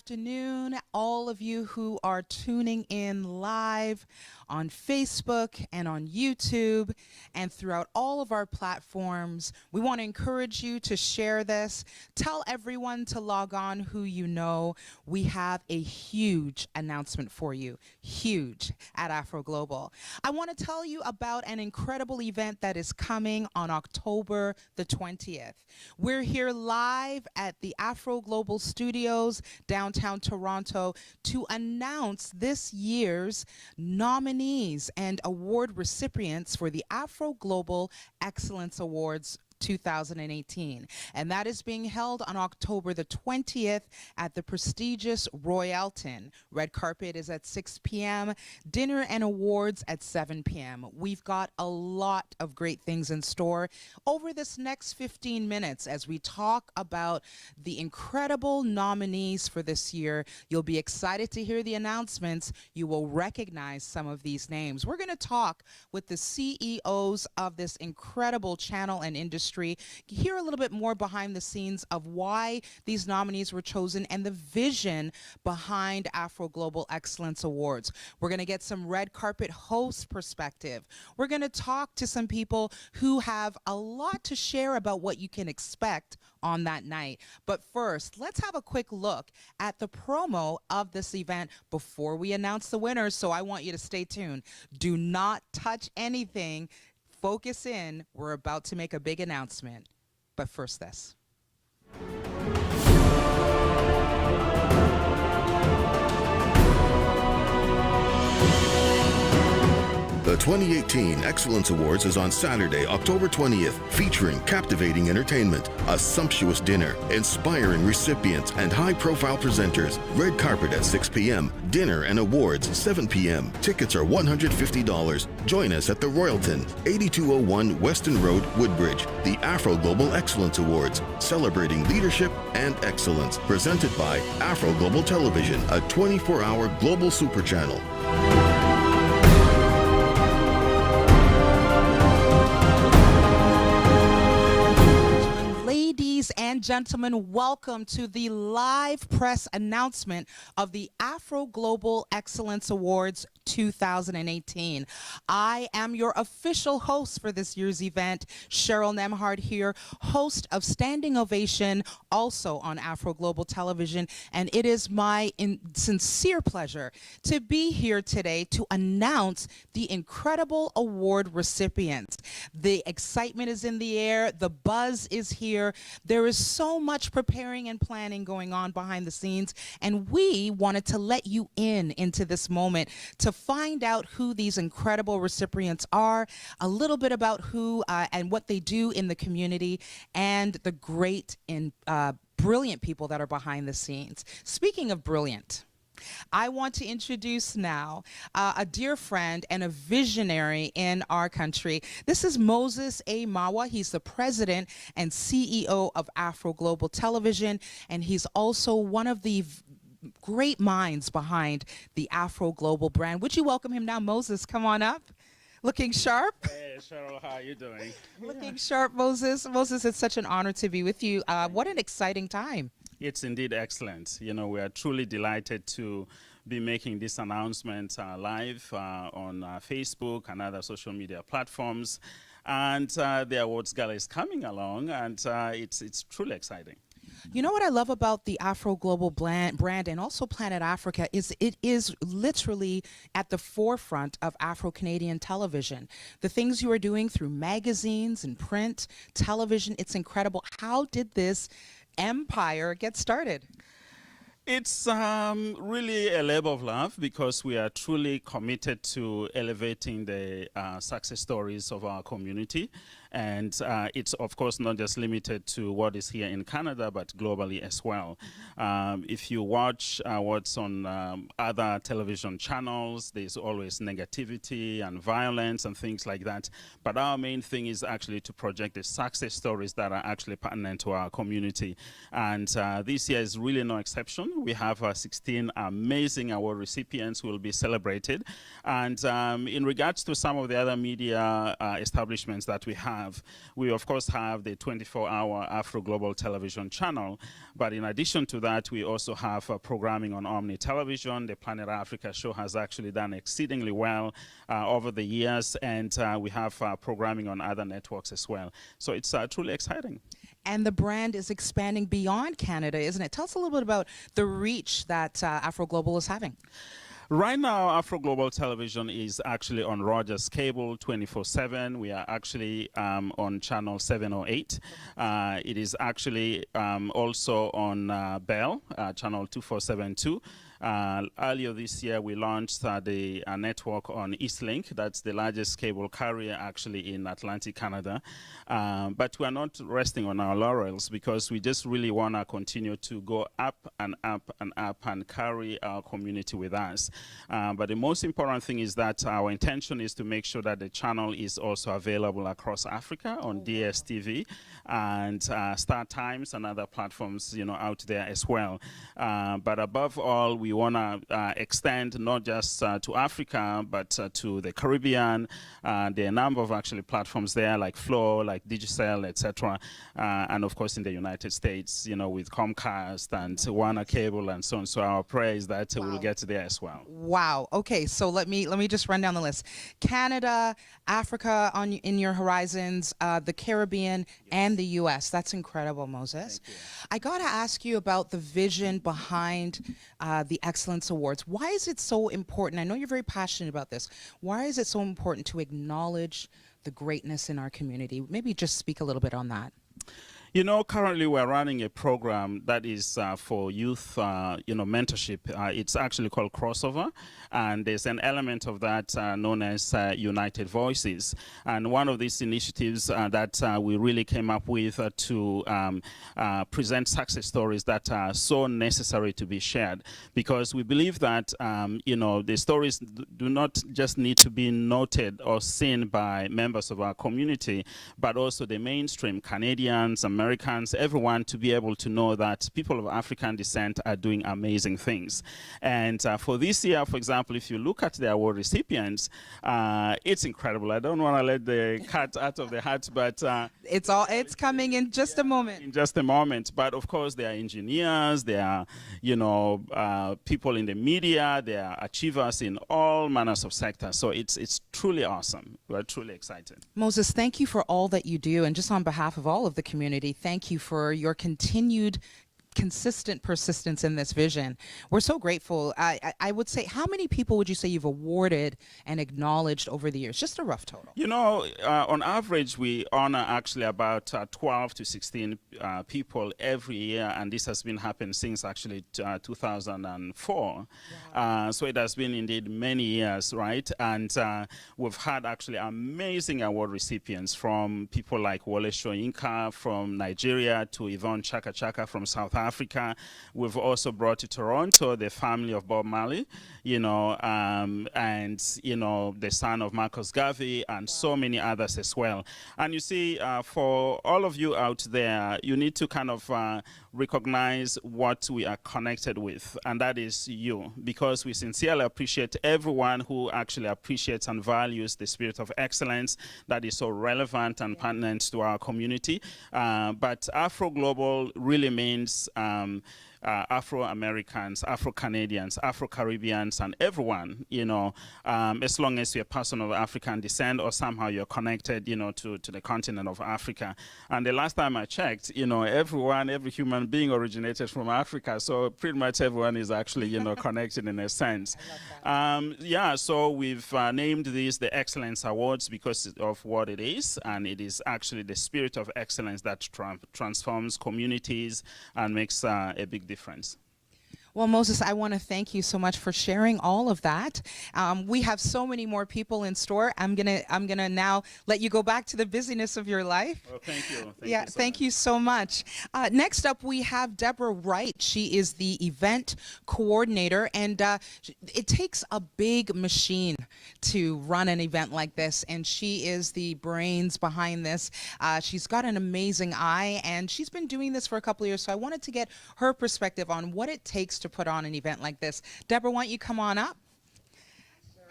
afternoon, all of you who are tuning in live on Facebook and on YouTube and throughout all of our platforms. We want to encourage you to share this. Tell everyone to log on who you know. We have a huge announcement for you, huge, at Afro Global. I want to tell you about an incredible event that is coming on October the 20th. We're here live at the Afro Global Studios, downtown Toronto, to announce this year's nominees and award recipients for the Afro Global Excellence Awards 2018, and that is being held on October the 20th at the prestigious Royalton. Red carpet is at 6 p.m., dinner and awards at 7 p.m. We've got a lot of great things in store over this next 15 minutes as we talk about the incredible nominees for this year. You'll be excited to hear the announcements. You will recognize some of these names. We're going to talk with the CEOs of this incredible channel and industry, hear a little bit more behind the scenes of why these nominees were chosen and the vision behind Afro Global Excellence Awards. We're going to get some red carpet host perspective. We're going to talk to some people who have a lot to share about what you can expect on that night. But first, let's have a quick look at the promo of this event before we announce the winners. So I want you to stay tuned. Do not touch anything. Focus in. We're about to make a big announcement. But first this. The 2018 Excellence Awards is on Saturday, October 20th, featuring captivating entertainment, a sumptuous dinner, inspiring recipients, and high-profile presenters. Red carpet at 6 p.m., dinner and awards 7 p.m. Tickets are $150. Join us at the Royalton, 8201 Weston Road, Woodbridge. The Afro Global Excellence Awards, celebrating leadership and excellence. Presented by Afro Global Television, a 24-hour global super channel. Ladies and gentlemen, welcome to the live press announcement of the Afro Global Excellence Awards 2018. I am your official host for this year's event, Cheryl Nemhard here, host of Standing Ovation, also on Afro Global Television, and it is my sincere pleasure to be here today to announce the incredible award recipients. The excitement is in the air, the buzz is here. There is so much preparing and planning going on behind the scenes, and we wanted to let you into this moment to find out who these incredible recipients are, a little bit about who and what they do in the community, and the great and brilliant people that are behind the scenes. Speaking of brilliant, I want to introduce now a dear friend and a visionary in our country. This is Moses A. Mawa. He's the president and CEO of Afro Global Television, and he's also one of the great minds behind the Afro Global brand. Would you welcome him now? Moses, come on up. Looking sharp? Hey, Cheryl, how are you doing? Looking sharp, Moses. Moses, it's such an honor to be with you. What an exciting time. It's indeed excellent. You know, we are truly delighted to be making this announcement live on Facebook and other social media platforms. And the awards gala is coming along, and it's truly exciting. You know what I love about the Afro Global brand and also Planet Africa is it is literally at the forefront of Afro-Canadian television. The things you are doing through magazines and print, television, it's incredible. How did this empire get started? It's really a labor of love because we are truly committed to elevating the success stories of our community. And it's, of course, not just limited to what is here in Canada, but globally as well. If you watch what's on other television channels, there's always negativity and violence and things like that. But our main thing is actually to project the success stories that are actually pertinent to our community. And this year is really no exception. We have 16 amazing award recipients who will be celebrated. And in regards to some of the other media establishments that we have, have. We, of course, have the 24-hour Afro Global Television channel, but in addition to that, we also have programming on Omni Television. The Planet Africa show has actually done exceedingly well over the years, and we have programming on other networks as well. So it's truly exciting. And the brand is expanding beyond Canada, isn't it? Tell us a little bit about the reach that Afro Global is having. Right now, Afro Global Television is actually on Rogers Cable 24/7. We are actually on channel 708. It is actually also on Bell, channel 2472. Earlier this year, we launched the network on Eastlink. That's the largest cable carrier actually in Atlantic Canada. But we are not resting on our laurels, because we just really want to continue to go up and up and up and carry our community with us. But the most important thing is that our intention is to make sure that the channel is also available across Africa on DSTV and Star Times and other platforms, out there as well. But above all, we want to extend not just to Africa, but to the Caribbean. There are a number of actually platforms there, like Flow, like Digicel, etc. And of course in the United States, with Comcast and Warner Cable and so on. So our prayer is that we'll get there as well. Wow. Okay, so let me just run down the list. Canada, Africa in your horizons, the Caribbean, and the U.S. That's incredible, Moses. I got to ask you about the vision behind the Excellence Awards. Why is it so important? I know you're very passionate about this. Why is it so important to acknowledge the greatness in our community? Maybe just speak a little bit on that. Currently we're running a program that is for youth, mentorship. It's actually called Crossover, and there's an element of that known as United Voices. And one of these initiatives that we really came up with to present success stories that are so necessary to be shared, because we believe that, the stories do not just need to be noted or seen by members of our community, but also the mainstream Canadians, Americans, everyone, to be able to know that people of African descent are doing amazing things. And for this year, for example, if you look at the award recipients, it's incredible. I don't want to let the cat out of the hat, but it's coming in just a moment. In just a moment. But of course, there are engineers, there are people in the media, there are achievers in all manners of sectors. So it's truly awesome. We're truly excited. Moses, thank you for all that you do, and just on behalf of all of the community, thank you for your continued consistent persistence in this vision. We're so grateful. I would say, how many people would you say you've awarded and acknowledged over the years? Just a rough total. On average, we honor actually about 12 to 16 people every year, and this has been happening since actually 2004. Wow. So it has been indeed many years, right? And we've had actually amazing award recipients, from people like Wole Soyinka from Nigeria to Yvonne Chaka Chaka from South Africa. We've also brought to Toronto the family of Bob Marley, and the son of Marcus Garvey, and so many others as well. And you see, for all of you out there, you need to kind of recognize what we are connected with, and that is you, because we sincerely appreciate everyone who actually appreciates and values the spirit of excellence that is so relevant and pertinent to our community. But Afro Global really means Afro-Americans, Afro-Canadians, Afro-Caribbeans, and everyone, as long as you're a person of African descent or somehow you're connected, to the continent of Africa. And the last time I checked, every human being originated from Africa, so pretty much everyone is actually, connected in a sense. So we've named these the Excellence Awards because of what it is, and it is actually the spirit of excellence that transforms communities and makes a big difference. Well, Moses, I want to thank you so much for sharing all of that. We have so many more people in store. I'm gonna now let you go back to the busyness of your life. Well, thank you. Thank you so much. Next up, we have Deborah Wright. She is the event coordinator, and it takes a big machine to run an event like this, and she is the brains behind this. She's got an amazing eye, and she's been doing this for a couple of years, so I wanted to get her perspective on what it takes to put on an event like this. Deborah, why don't you come on up?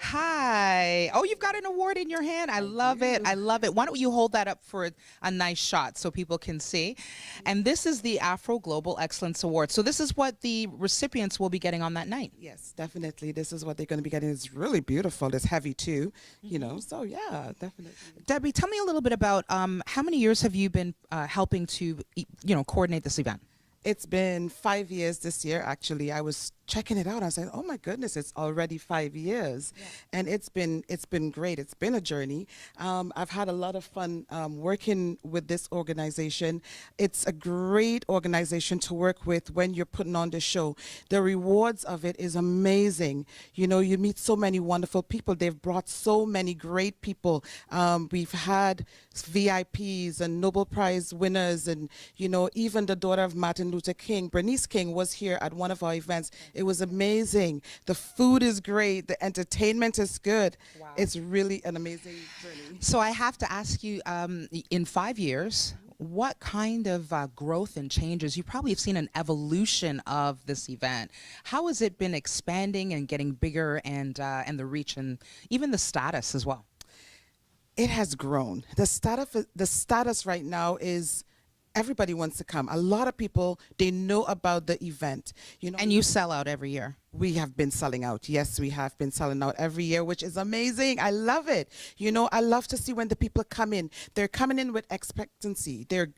Hi. Oh, you've got an award in your hand. I love it. I love it. Why don't you hold that up for a nice shot so people can see? And this is the Afro Global Excellence Award. So this is what the recipients will be getting on that night. Yes, definitely. This is what they're going to be getting. It's really beautiful. It's heavy too, you know. So yeah, definitely. Debbie, tell me a little bit about how many years have you been helping to, coordinate this event? It's been 5 years this year, actually. I was checking it out. I was like, oh my goodness, it's already 5 years. Yeah. And it's been great. It's been a journey. I've had a lot of fun working with this organization. It's a great organization to work with when you're putting on the show. The rewards of it is amazing. You know, you meet so many wonderful people. They've brought so many great people. We've had VIPs and Nobel Prize winners, and, you know, even the daughter of Martin Luther King, Bernice King, was here at one of our events. It was amazing. The food is great. The entertainment is good. Wow. It's really an amazing journey. So I have to ask you, in 5 years, what kind of growth and changes? You probably have seen an evolution of this event. How has it been expanding and getting bigger, and the reach and even the status as well? It has grown. The status right now is everybody wants to come. A lot of people, they know about the event. You know, and you sell out every year. We have been selling out. Yes, we have been selling out every year, which is amazing. I love it. You know, I love to see when the people come in. They're coming in with expectancy. They're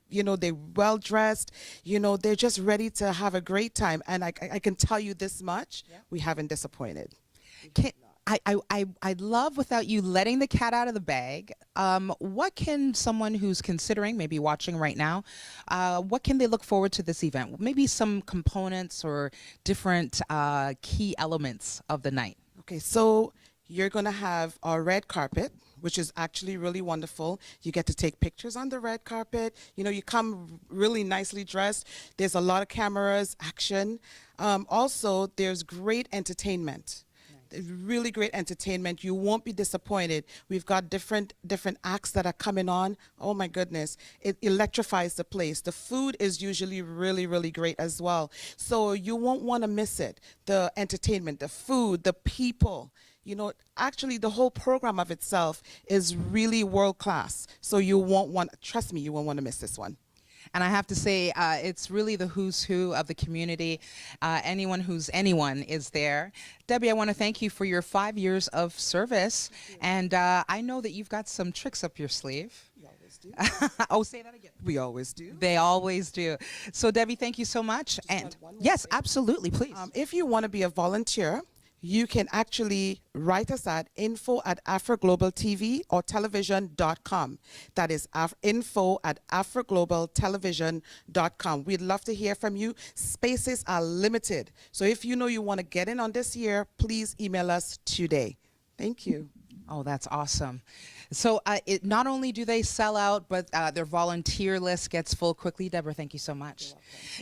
well dressed. You know, they're just ready to have a great time. And I can tell you this much: we haven't disappointed. I love, without you letting the cat out of the bag, what can someone who's considering, maybe watching right now, what can they look forward to this event? Maybe some components or different key elements of the night. Okay, so you're going to have our red carpet, which is actually really wonderful. You get to take pictures on the red carpet. You know, you come really nicely dressed. There's a lot of cameras, action. Also, there's great entertainment. Really great entertainment. You won't be disappointed. We've got different acts that are coming on. Oh my goodness, it electrifies the place. The food is usually really, really great as well. So you won't want to miss it. The entertainment, the food, the people. You know, actually the whole program of itself is really world class. So you won't want, trust me, you won't want to miss this one. And I have to say, it's really the who's who of the community. Anyone who's anyone is there. Debbie, I want to thank you for your 5 years of service. And I know that you've got some tricks up your sleeve. We always do. Oh, say that again. We always do. They always do. So, Debbie, thank you so much. And yes, absolutely, please. If you want to be a volunteer, you can actually write us at info@afroglobaltv or television.com. That is info@afroglobaltelevision.com. We'd love to hear from you. Spaces are limited. So if you know you want to get in on this year, please email us today. Thank you. Oh, that's awesome. So not only do they sell out, but their volunteer list gets full quickly. Deborah, thank you so much.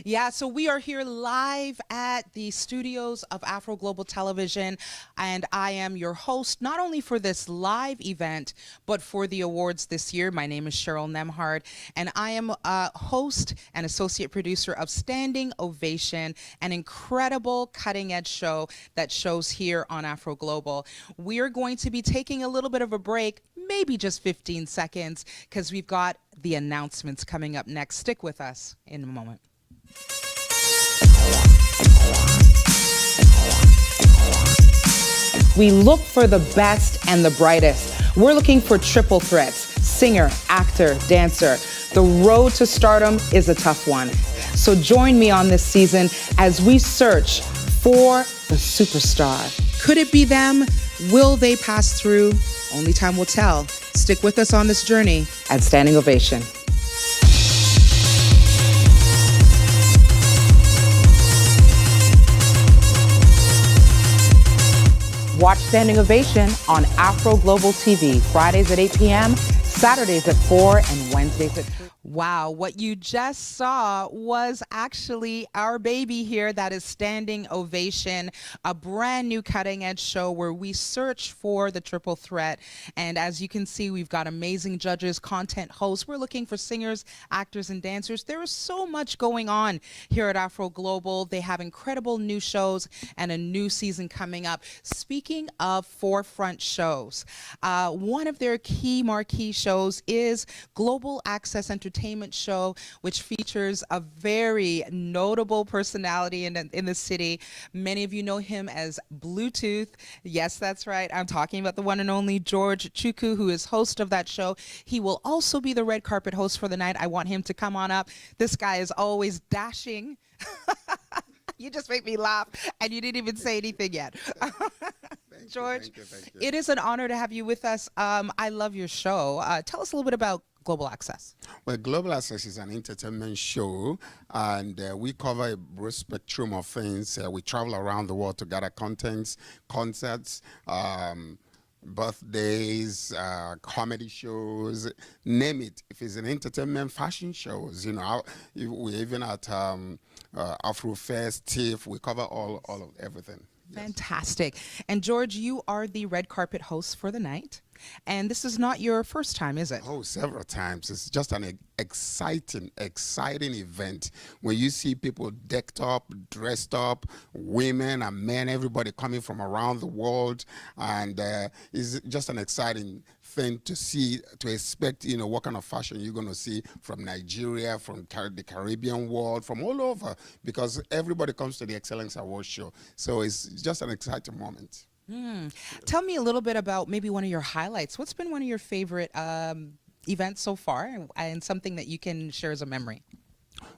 Yeah, so we are here live at the studios of Afro Global Television, and I am your host, not only for this live event, but for the awards this year. My name is Cheryl Nemhard, and I am a host and associate producer of Standing Ovation, an incredible cutting-edge show that shows here on Afro Global. We are going to be taking a little bit of a break, maybe just 15 seconds, because we've got the announcements coming up next. Stick with us in a moment. We look for the best and the brightest. We're looking for triple threats: singer, actor, dancer. The road to stardom is a tough one. So join me on this season as we search for the superstar. Could it be them? Will they pass through? Only time will tell. Stick with us on this journey at Standing Ovation. Watch Standing Ovation on Afro Global TV, Fridays at 8 p.m., Saturdays at 4, and Wednesdays at 3. Wow, what you just saw was actually our baby here that is standing ovation, a brand new cutting edge show where we search for the triple threat. And as you can see, we've got amazing judges, content hosts. We're looking for singers, actors, and dancers. There is so much going on here at Afro Global. They have incredible new shows and a new season coming up. Speaking of forefront shows, one of their key marquee shows is Global Access Entertainment Show, which features a very notable personality in the city. Many of you know him as Bluetooth. Yes, that's right. I'm talking about the one and only George Chukwu, who is host of that show. He will also be the red carpet host for the night. I want him to come on up. This guy is always dashing. You just make me laugh, and you didn't even say anything yet. George, thank you. it is an honor to have you with us. I love your show. Tell us a little bit about Global Access. Well, Global Access is an entertainment show, and we cover a broad spectrum of things. We travel around the world to gather contents, concerts, birthdays, comedy shows, name it. If it's an entertainment, fashion shows, we even at Afro Fest, TIFF, we cover all of everything. Yes. Fantastic. And George, you are the red carpet host for the night. And this is not your first time, is it? Oh, several times. It's just an exciting event when you see people decked up, dressed up, women and men, everybody coming from around the world. And it's just an exciting thing to see, to expect, what kind of fashion you're going to see from Nigeria, from the Caribbean world, from all over, because everybody comes to the Excellence Awards show. So it's just an exciting moment. Tell me a little bit about maybe one of your highlights. What's been one of your favorite events so far, and something that you can share as a memory?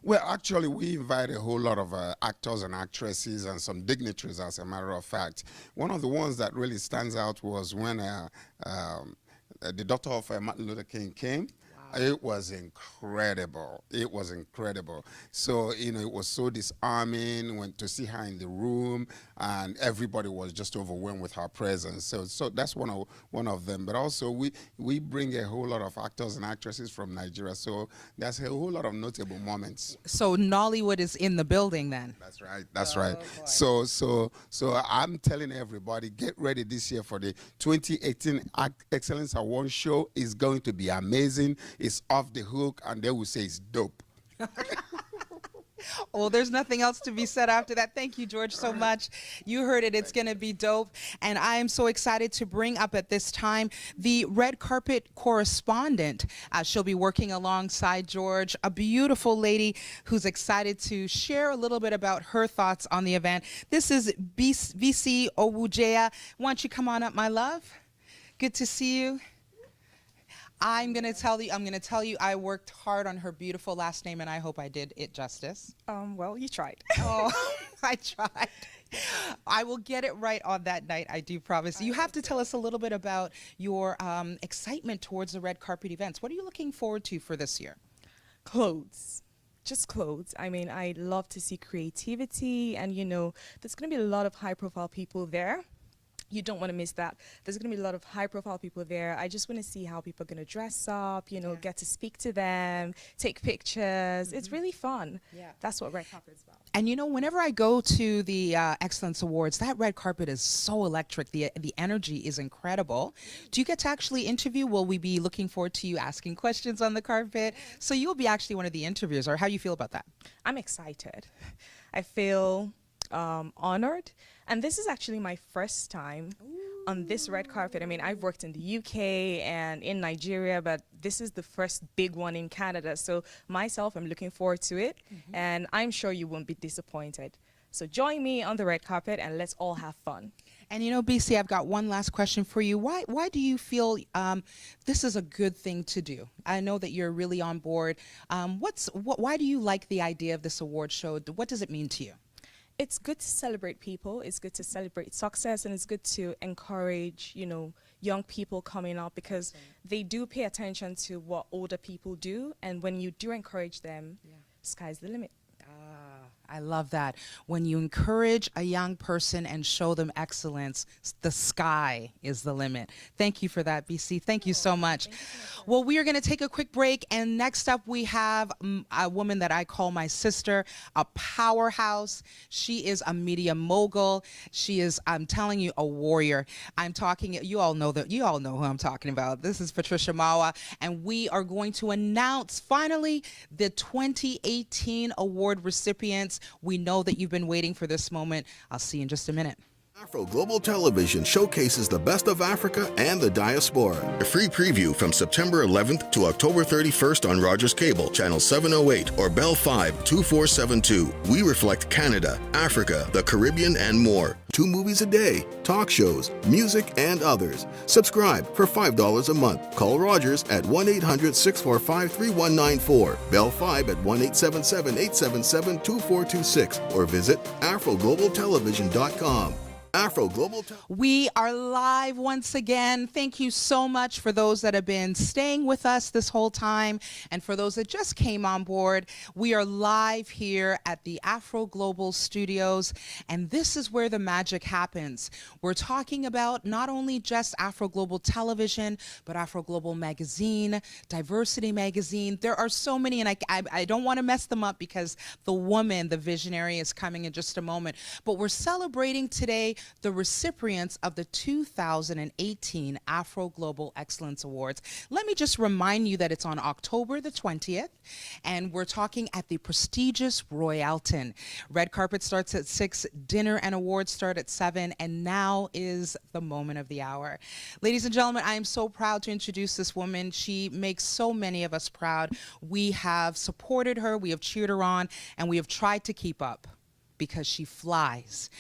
Well, actually, we invite a whole lot of actors and actresses and some dignitaries, as a matter of fact. One of the ones that really stands out was when the daughter of Martin Luther King came. It was incredible. It was incredible. So, it was so disarming when to see her in the room, and everybody was just overwhelmed with her presence. So that's one of them. But also, we bring a whole lot of actors and actresses from Nigeria. So there's a whole lot of notable moments. So Nollywood is in the building then? That's right. That's right. So I'm telling everybody, get ready this year for the 2018 Excellence Award show. It's going to be amazing. It's off the hook, and they will say it's dope. Well, there's nothing else to be said after that. Thank you, George, so much. You heard it. It's going to be dope. And I am so excited to bring up at this time the red carpet correspondent. She'll be working alongside George, a beautiful lady who's excited to share a little bit about her thoughts on the event. This is VC Owujea. Why don't you come on up, my love? Good to see you. I'm going to tell you, I worked hard on her beautiful last name, and I hope I did it justice. Well, you tried. Oh, I tried. I will get it right on that night, I do promise. You have to tell us a little bit about your excitement towards the red carpet events. What are you looking forward to for this year? Clothes. Just clothes. I mean, I love to see creativity, and, there's going to be a lot of high-profile people there. You don't want to miss that. There's going to be a lot of high-profile people there. I just want to see how people are going to dress up, get to speak to them, take pictures. It's really fun. Yeah. That's what red carpet is about. And whenever I go to the Excellence Awards, that red carpet is so electric. The energy is incredible. Do you get to actually interview? Will we be looking forward to you asking questions on the carpet? So you'll be actually one of the interviewers, or how do you feel about that? I'm excited. I feel honored. And this is actually my first time on this red carpet. I mean, I've worked in the UK and in Nigeria, but this is the first big one in Canada. So myself, I'm looking forward to it, and I'm sure you won't be disappointed. So join me on the red carpet, and let's all have fun. And BC, I've got one last question for you. Why do you feel this is a good thing to do? I know that you're really on board. Why do you like the idea of this award show? What does it mean to you? It's good to celebrate people. It's good to celebrate success, and it's good to encourage, young people coming up, because they do pay attention to what older people do. And when you do encourage them, sky's the limit. I love that. When you encourage a young person and show them excellence, the sky is the limit. Thank you for that, BC. Thank you so much. Well, we are going to take a quick break. And next up, we have a woman that I call my sister, a powerhouse. She is a media mogul. She is, I'm telling you, a warrior. I'm talking, you all know who I'm talking about. This is Patricia Mawa. And we are going to announce finally the 2018 award recipients. We know that you've been waiting for this moment. I'll see you in just a minute. Afro Global Television showcases the best of Africa and the diaspora. A free preview from September 11th to October 31st on Rogers Cable, Channel 708 or Bell 5 2472. We reflect Canada, Africa, the Caribbean, and more. 2 movies a day, talk shows, music, and others. Subscribe for $5 a month. Call Rogers at 1-800-645-3194, Bell 5 at 1-877-877-2426, or visit AfroGlobalTelevision.com. Afro Global. We are live once again. Thank you so much for those that have been staying with us this whole time. And for those that just came on board, we are live here at the Afro Global Studios. And this is where the magic happens. We're talking about not only just Afro Global Television, but Afro Global Magazine, Diversity Magazine. There are so many, and I don't want to mess them up because the woman, the visionary, is coming in just a moment. But we're celebrating today the recipients of the 2018 Afro Global Excellence Awards. Let me just remind you that it's on October the 20th, and we're talking at the prestigious Royalton. Red carpet starts at 6, dinner and awards start at 7, and now is the moment of the hour. Ladies and gentlemen, I am so proud to introduce this woman. She makes so many of us proud. We have supported her, we have cheered her on, and we have tried to keep up, because she flies.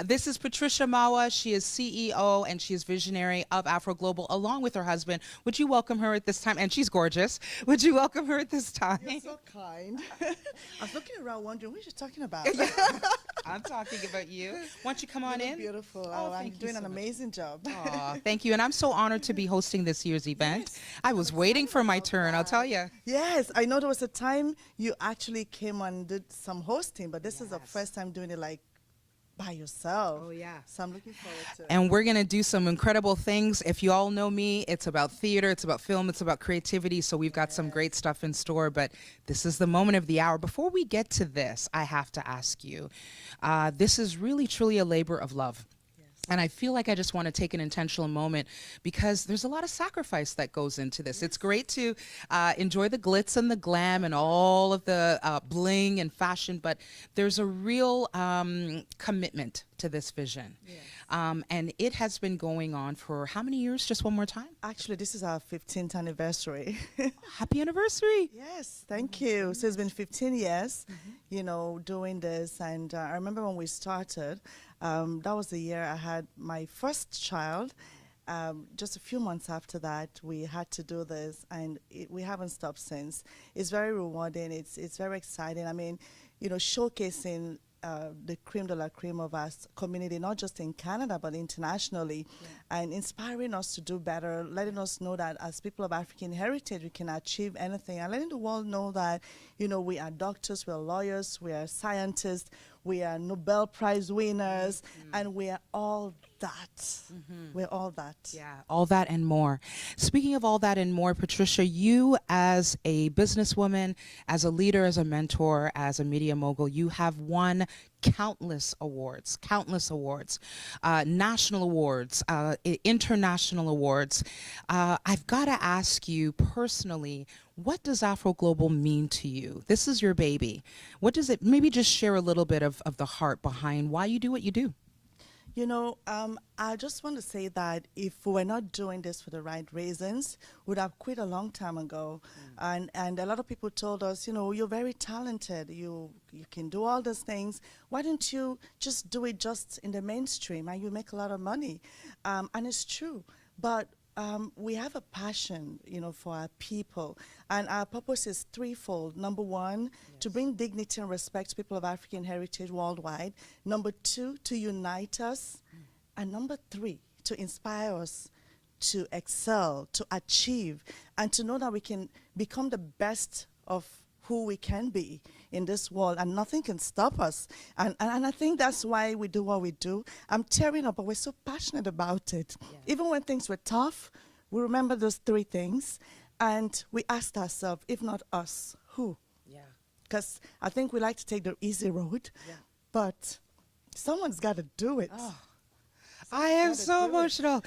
This is Patricia Mawa. She is CEO and she is visionary of Afro Global, along with her husband. Would you welcome her at this time? And she's gorgeous. Would you welcome her at this time? You're so kind. I was looking around wondering what she's talking about. I'm talking about you. Why don't you come on in? Beautiful. Oh, I'm thank you doing so an much. amazing job. Aw, thank you. And I'm so honored to be hosting this year's event. Yes, I was waiting for my turn, I'll tell you. Yes, I know there was a time you actually came and did some hosting, but this is the Yes. first time doing it like by yourself. Oh, yeah. So I'm looking forward to it. And we're going to do some incredible things. If you all know me, it's about theater, it's about film, it's about creativity. So we've got some great stuff in store, but this is the moment of the hour. Before we get to this, I have to ask you, this is really, truly a labor of love. And I feel like I just want to take an intentional moment because there's a lot of sacrifice that goes into this. It's great to enjoy the glitz and the glam and all of the bling and fashion, but there's a real commitment to this vision. And it has been going on for how many years? Just one more time? Actually, this is our 15th anniversary. Happy anniversary. Yes, thank you. So it's been 15 years, you know, doing this. And I remember when we started, that was the year I had my first child. Just a few months after that, we had to do this, and we haven't stopped since. It's very rewarding. It's very exciting. I mean, you know, showcasing the cream de la cream of our community, not just in Canada, but internationally, and inspiring us to do better, letting us know that as people of African heritage, we can achieve anything, and letting the world know that, you know, we are doctors, we are lawyers, we are scientists, we are Nobel Prize winners, and we are all that. We're all that. Yeah, all that and more. Speaking of all that and more, Patricia, you as a businesswoman, as a leader, as a mentor, as a media mogul, you have won countless awards, national awards, international awards. I've got to ask you personally, what does Afro Global mean to you? This is your baby. What does it, maybe just share a little bit of the heart behind why you do what you do. You know, I just want to say that if we were not doing this for the right reasons, we would have quit a long time ago. And a lot of people told us, you know, you're very talented. You can do all those things. Why don't you just do it just in the mainstream and you make a lot of money? And it's true. But we have a passion, you know, for our people. And our purpose is threefold. Number one, to bring dignity and respect to people of African heritage worldwide. Number two, to unite us. And number three, to inspire us to excel, to achieve, and to know that we can become the best of who we can be in this world, and nothing can stop us. And I think that's why we do what we do. I'm tearing up, but we're so passionate about it. Even when things were tough, we remember those three things, and we asked ourselves, if not us, who? Yeah. Because I think we like to take the easy road, but someone's got to do it. I am gotta so do it. emotional.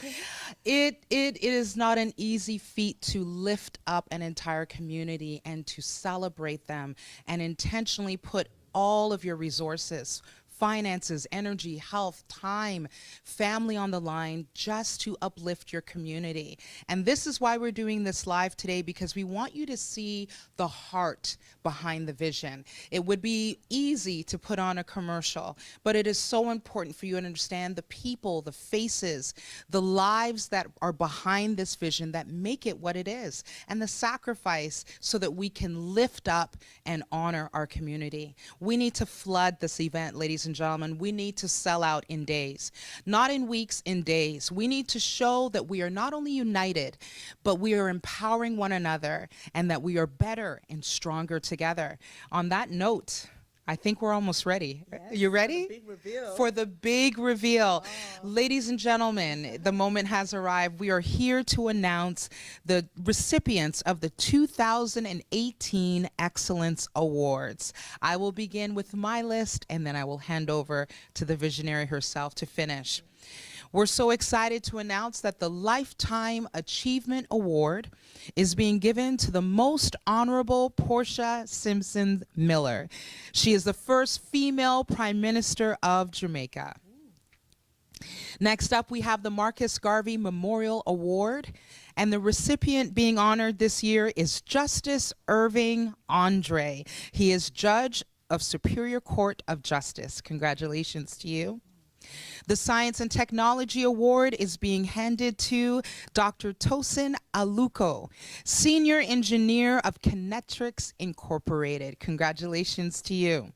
It is not an easy feat to lift up an entire community and to celebrate them and intentionally put all of your resources, finances, energy, health, time, family on the line just to uplift your community. And this is why we're doing this live today, because we want you to see the heart behind the vision. It would be easy to put on a commercial, but it is so important for you to understand the people, the faces, the lives that are behind this vision that make it what it is, and the sacrifice so that we can lift up and honor our community. We need to flood this event, ladies and gentlemen. We need to sell out in days, not in weeks, in days. We need to show that we are not only united, but we are empowering one another and that we are better and stronger together. On that note, I think we're almost ready. You ready? Big reveal. For the big reveal. Ladies and gentlemen, the moment has arrived. We are here to announce the recipients of the 2018 Excellence Awards. I will begin with my list, and then I will hand over to the visionary herself to finish. We're so excited to announce that the Lifetime Achievement Award is being given to the Most Honorable Portia Simpson Miller. She is the first female Prime Minister of Jamaica. Next up, we have the Marcus Garvey Memorial Award, and the recipient being honored this year is Justice Irving Andre. He is Judge of Superior Court of Justice. Congratulations to you. The Science and Technology Award is being handed to Dr. Tosin Aluko, Senior Engineer of Kinetrix Incorporated. Congratulations to you.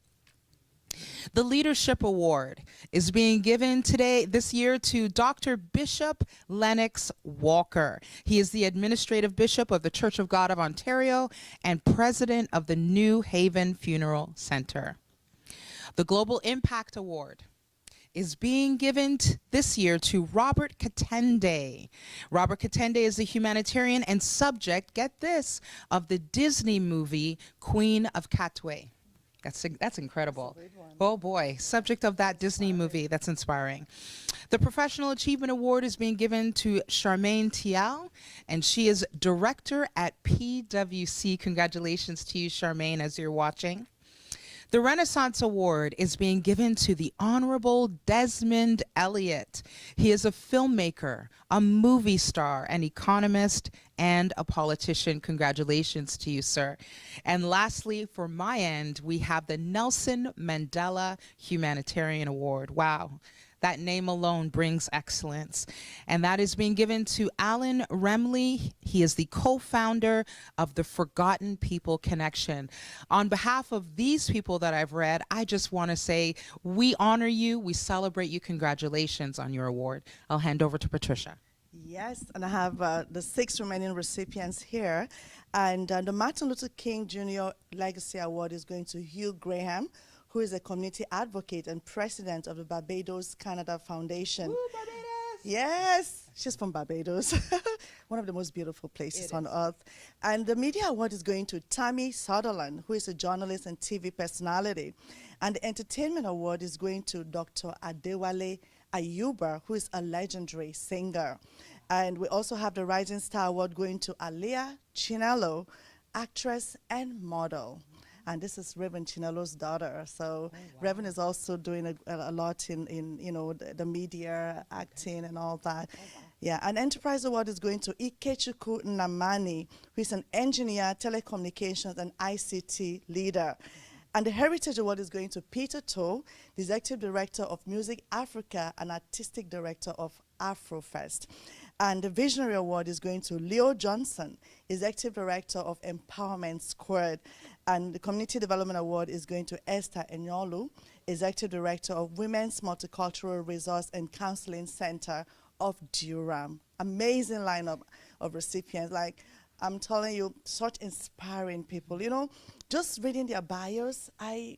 The Leadership Award is being given this year to Dr. Bishop Lennox Walker. He is the Administrative Bishop of the Church of God of Ontario and President of the New Haven Funeral Center. The Global Impact Award is being given this year to Robert Katende. Robert Katende is a humanitarian and subject, get this, of the Disney movie Queen of Katwe. That's incredible. Oh boy, subject of that Disney movie. That's inspiring. The Professional Achievement Award is being given to Charmaine Tial, and she is Director at PwC. Congratulations to you, Charmaine, as you're watching. The Renaissance Award is being given to the Honorable Desmond Elliott. He is a filmmaker, a movie star, an economist, and a politician. Congratulations to you, sir. And lastly, for my end, we have the Nelson Mandela Humanitarian Award. Wow. That name alone brings excellence. And that is being given to Alan Remley. He is the co-founder of the Forgotten People Connection. On behalf of these people that I've read, I just want to say we honor you, we celebrate you. Congratulations on your award. I'll hand over to Patricia. Yes, and I have the 6 remaining recipients here. And the Martin Luther King Jr. Legacy Award is going to Hugh Graham, who is a community advocate and president of the Barbados Canada Foundation. Woo, Barbados! Yes, she's from Barbados, one of the most beautiful places on earth. And the media award is going to Tammy Sutherland, who is a journalist and TV personality. And the entertainment award is going to Dr. Adewale Ayuba, who is a legendary singer. And we also have the Rising Star Award going to Alia Chinelo, actress and model. And this is Reverend Chinelo's daughter. So Reverend is also doing a lot in you know, the media, acting and all that. Yeah, an Enterprise Award is going to Ikechukwu Namani, who is an engineer, telecommunications, and ICT leader. And the Heritage Award is going to Peter Toe, the Executive Director of Music Africa and Artistic Director of Afrofest. And the Visionary Award is going to Leo Johnson, Executive Director of Empowerment Squared. And the Community Development Award is going to Esther Enyolu, Executive Director of Women's Multicultural Resource and Counseling Center of Durham. Amazing lineup of recipients. Like, I'm telling you, such inspiring people. You know, just reading their bios, I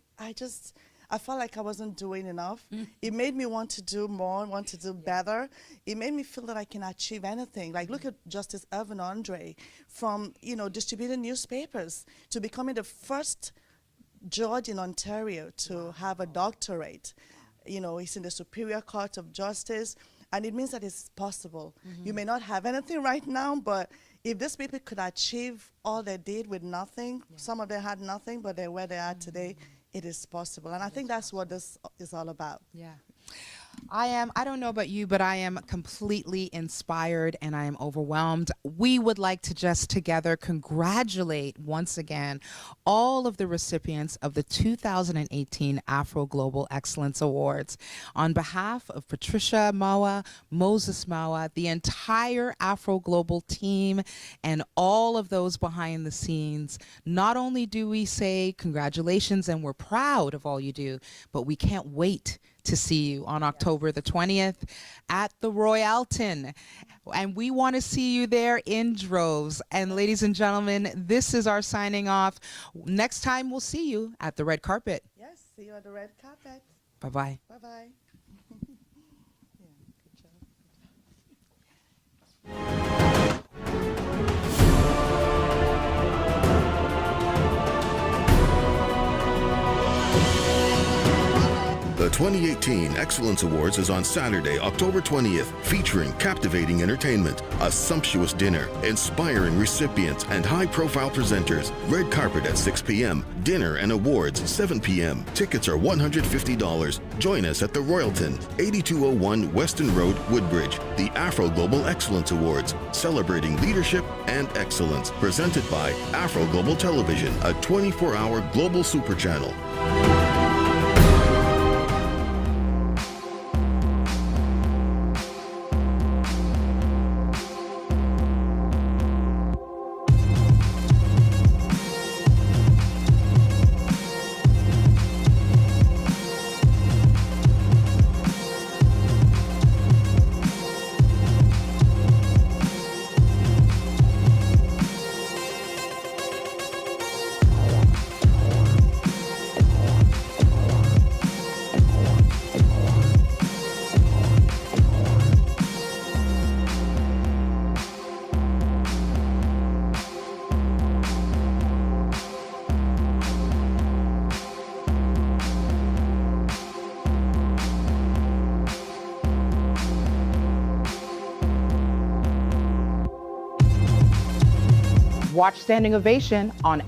felt like I wasn't doing enough. It made me want to do more, want to do better. It made me feel that I can achieve anything. Like, look at Justice Irvin Andre, from, distributing newspapers to becoming the first judge in Ontario to have a doctorate. He's in the Superior Court of Justice, and it means that it's possible. You may not have anything right now, but if these people could achieve all they did with nothing, some of them had nothing, but they're where they are today, it is possible. And I think that's what this is all about. Yeah. I don't know about you, but I am completely inspired and I am overwhelmed. We would like to just together congratulate once again all of the recipients of the 2018 Afro Global Excellence Awards. On behalf of Patricia Mawa, Moses Mawa, the entire Afro Global team, and all of those behind the scenes, not only do we say congratulations and we're proud of all you do, but we can't wait to see you on October the 20th at the Royalton. And we want to see you there in droves. And ladies and gentlemen, this is our signing off. Next time we'll see you at the red carpet. Yes, see you on the red carpet. Bye-bye. Bye-bye. The 2018 Excellence Awards is on Saturday, October 20th, featuring captivating entertainment, a sumptuous dinner, inspiring recipients, and high-profile presenters. Red carpet at 6 p.m., dinner and awards 7 p.m. Tickets are $150. Join us at the Royalton, 8201 Weston Road, Woodbridge. The Afro Global Excellence Awards, celebrating leadership and excellence. Presented by Afro Global Television, a 24-hour global super channel. Watch Standing Ovation on